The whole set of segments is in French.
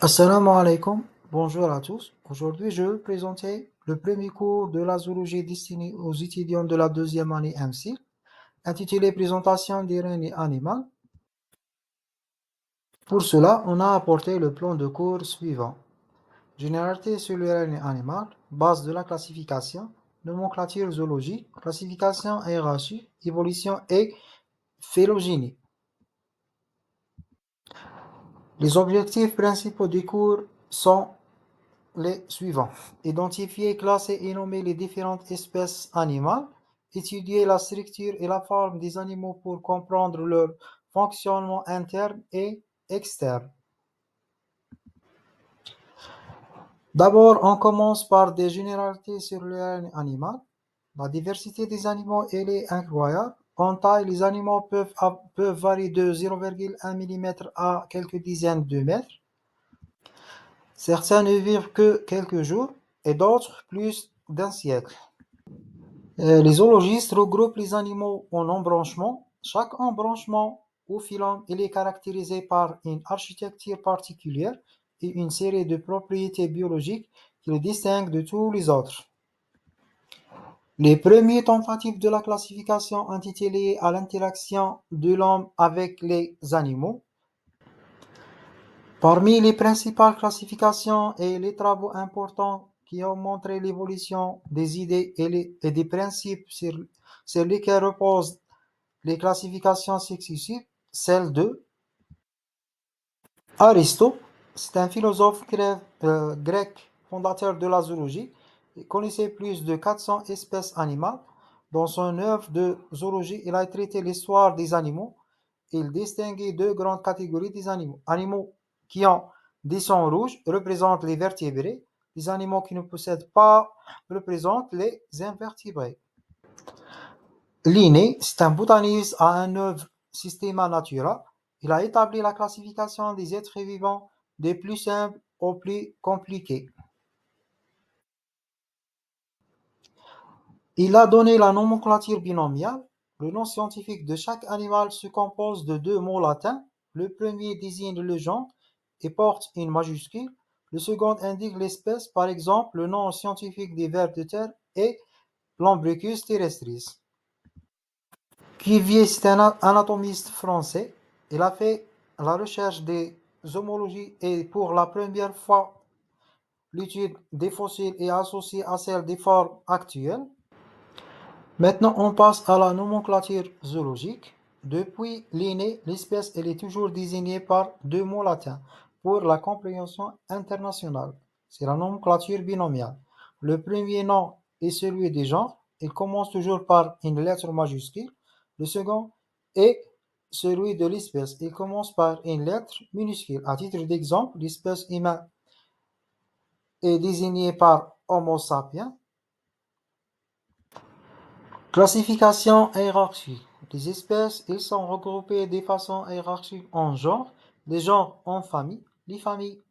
Assalamu alaikum, bonjour à tous. Aujourd'hui, je vais présenter le premier cours de la zoologie destiné aux étudiants de la deuxième année MC, intitulé Présentation des règnes animaux. Pour cela, on a apporté le plan de cours suivant. Généralité sur le règne animal, base de la classification, nomenclature zoologique, classification et hiérarchie, évolution et phylogénie. Les objectifs principaux du cours sont les suivants. Identifier, classer et nommer les différentes espèces animales. Étudier la structure et la forme des animaux pour comprendre leur fonctionnement interne et externe. D'abord, on commence par des généralités sur le règne animal. La diversité des animaux elle est incroyable. En taille, les animaux peuvent varier de 0,1 mm à quelques dizaines de mètres. Certains ne vivent que quelques jours et d'autres plus d'un siècle. Les zoologistes regroupent les animaux en embranchements. Chaque embranchement ou phylum est caractérisé par une architecture particulière et une série de propriétés biologiques qui le distinguent de tous les autres. Les premières tentatives de la classification ont été liées à l'interaction de l'homme avec les animaux. Parmi les principales classifications et les travaux importants qui ont montré l'évolution des idées et des principes sur lesquels reposent les classifications successives, celle de Aristote, c'est un philosophe grec fondateur de la zoologie. Il connaissait plus de 400 espèces animales. Dans son œuvre de zoologie, il a traité l'histoire des animaux. Il distinguait deux grandes catégories des animaux. Animaux qui ont des sangs rouges représentent les vertébrés. Les animaux qui ne possèdent pas représentent les invertébrés. Linné, c'est un botaniste à un œuvre Systema Natura. Il a établi la classification des êtres vivants des plus simples aux plus compliqués. Il a donné la nomenclature binomiale. Le nom scientifique de chaque animal se compose de deux mots latins. Le premier désigne le genre et porte une majuscule. Le second indique l'espèce, par exemple, le nom scientifique des vers de terre est Lumbricus terrestris. Cuvier, c'est un anatomiste français. Il a fait la recherche des homologies et pour la première fois, l'étude des fossiles est associée à celle des formes actuelles. Maintenant, on passe à la nomenclature zoologique. Depuis Linné, l'espèce elle est toujours désignée par deux mots latins pour la compréhension internationale. C'est la nomenclature binomiale. Le premier nom est celui des genres. Il commence toujours par une lettre majuscule. Le second est celui de l'espèce. Il commence par une lettre minuscule. À titre d'exemple, l'espèce humaine est désignée par Homo sapiens. Classification et hiérarchie. Les espèces, ils sont regroupées de façon hiérarchique en genres, les genres en familles, les familles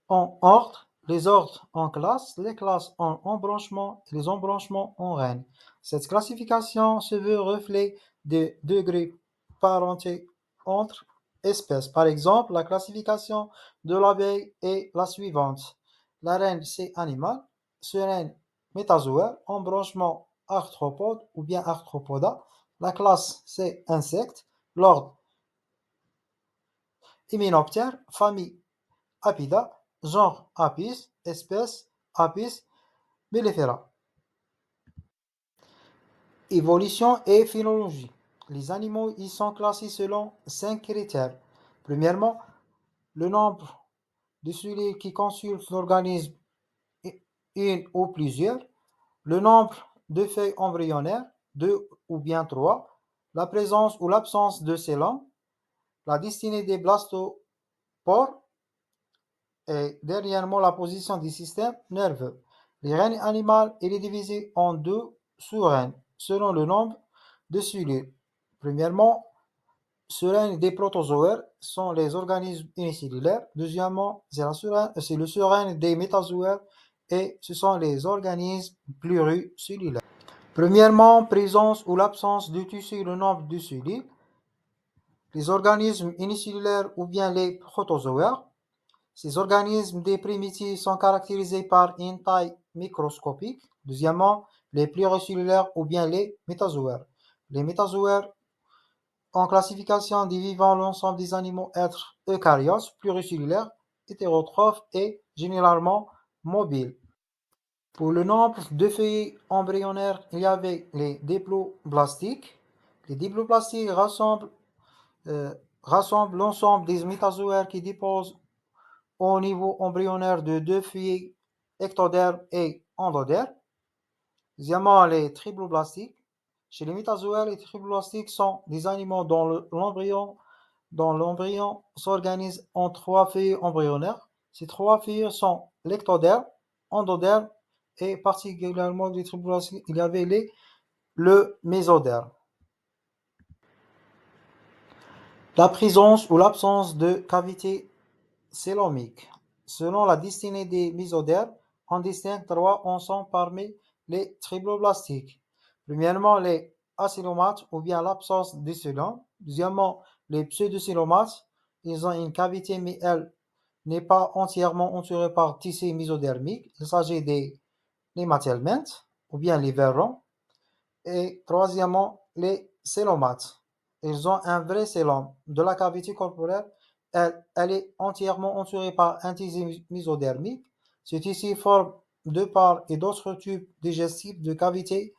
en ordre, les ordres en classes, les classes en embranchements et les embranchements en règnes. Cette classification se veut reflet des degrés parentés entre espèces. Par exemple, la classification de l'abeille est la suivante. La reine, c'est animal, seringue, métazoaire, embranchement arthropode ou bien arthropoda. La classe, c'est insecte, l'ordre, hyménoptère, famille, Apida, genre Apis, espèce Apis mellifera. Évolution et phénologie. Les animaux y sont classés selon 5 critères. Premièrement, le nombre de cellules qui consultent l'organisme, une ou plusieurs, le nombre de feuilles embryonnaires, 2 ou bien 3, la présence ou l'absence de célone, la destinée des blastopores et dernièrement la position du système nerveux. Le règne animal est divisé en deux sous-règnes selon le nombre de cellules. Premièrement, ce règne des protozoaires sont les organismes unicellulaires. Deuxièmement, c'est le sous-règne des métazoaires et ce sont les organismes pluricellulaires. Premièrement, présence ou l'absence de tissu, le nombre de cellules. Les organismes unicellulaires ou bien les protozoaires. Ces organismes des primitifs sont caractérisés par une taille microscopique. Deuxièmement, les pluricellulaires ou bien les métazoaires. Les métazoaires, en classification des vivants, l'ensemble des animaux êtres eucaryotes, pluricellulaires, hétérotrophes et généralement mobiles. Pour le nombre de feuilles embryonnaires, il y avait les diploblastiques. Les diploblastiques rassemblent l'ensemble des métazoaires qui déposent au niveau embryonnaire de deux feuilles ectodermes et endodermes. Deuxièmement, les triploblastiques. Chez les métazoaires, les triploblastiques sont des animaux dont l'embryon s'organise en trois feuilles embryonnaires. Ces trois feuilles sont l'ectoderme, endoderme et particulièrement des triploblastiques, il y avait le mésoderme. La présence ou l'absence de cavité célomique. Selon la destinée des mésodermes, on distingue trois ensembles parmi les triploblastiques. Premièrement, les acélomates ou bien l'absence de célome. Deuxièmement, les pseudocélomates. Ils ont une cavité mais elle n'est pas entièrement entourée par tissu mésodermique. Il s'agit des nématelminthes ou bien les verrons. Et troisièmement, les célomates. Ils ont un vrai célome de la cavité corporelle. Elle est entièrement entourée par un tissu mésodermique. Ce tissu forme de part et d'autre tubes digestifs de cavité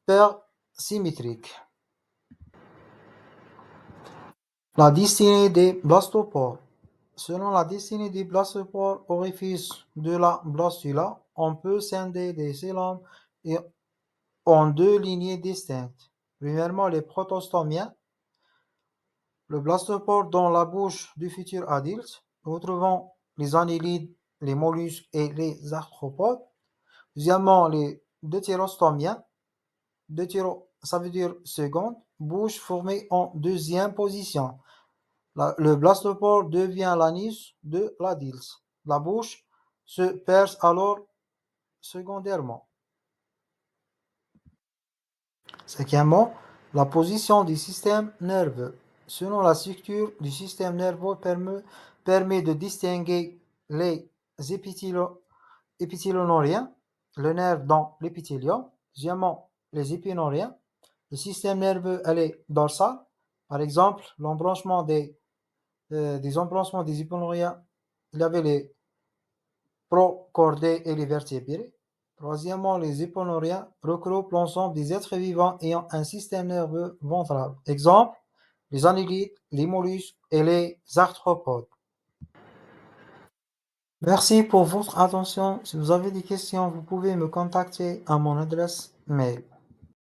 persymétriques. La destinée des blastopores. Selon la destinée des blastopores, orifice de la blastula, on peut scinder des célomes en deux lignées distinctes. Premièrement, les protostomiens. Le blastopore dans la bouche du futur adulte. Nous retrouvons les annélides, les mollusques et les arthropodes. Deuxièmement, les deutérostomiens. Deutéro, ça veut dire seconde, bouche formée en deuxième position. Le blastopore devient l'anus de l'adulte. La bouche se perce alors secondairement. Cinquièmement, la position du système nerveux. Selon la structure du système nerveux permet de distinguer les épithélioniens, le nerf dans l'épithélium. Deuxièmement, les épinoriens. Le système nerveux elle est dorsal. Par exemple, l'embranchement des embranchements des épinoriens, il y avait les procordés et les vertébrés. Troisièmement, les épinoriens regroupent l'ensemble des êtres vivants ayant un système nerveux ventral. Exemple, les annélides, les mollusques et les arthropodes. Merci pour votre attention. Si vous avez des questions, vous pouvez me contacter à mon adresse mail.